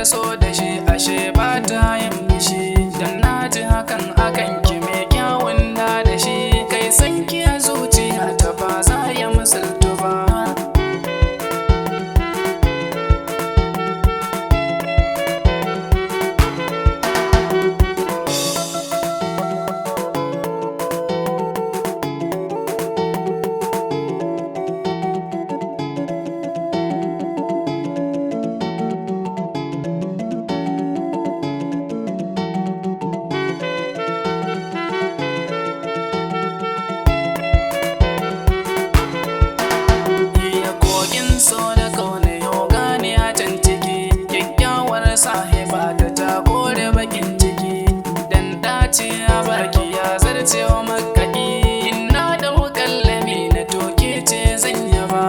ta so da shi ashe ba ta yin fushi, dan na ji hakan akan ki mai kyawun da shi, kai san ki a zuciya ta ba za ya misaltu ba. So da kaune yau gane a can ciki, kyakkyawar sahiba ta kore bakin ciki, dan dace a baki ya zarce wa makaki, ina da mukallami na toke ce zan yaba.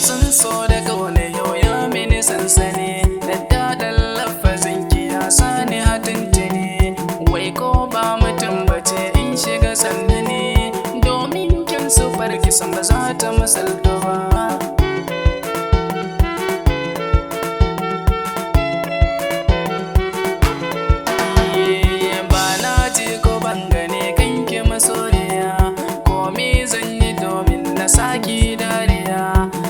Sun so da kaune yau ya mini sansani, da daɗin lafazin ki ya sani a tuntuni, wai ko ba mutum bace in shiga sannani, domin kin sufar kisan ba za ta misaltu ba. Ba na ji ko ban gane kanki masoyiya, komi zan yi domin na saki dariya,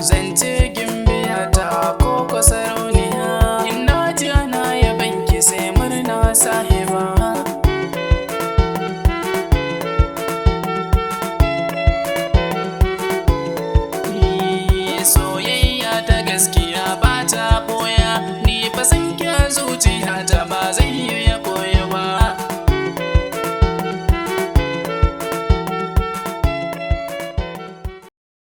zan ce gimbiya ta koko sarauniya, ina ji ana yabanki sai murna sahiba. Soyayya ta gaskiya ba ta boya, ni fa san ki a zuciya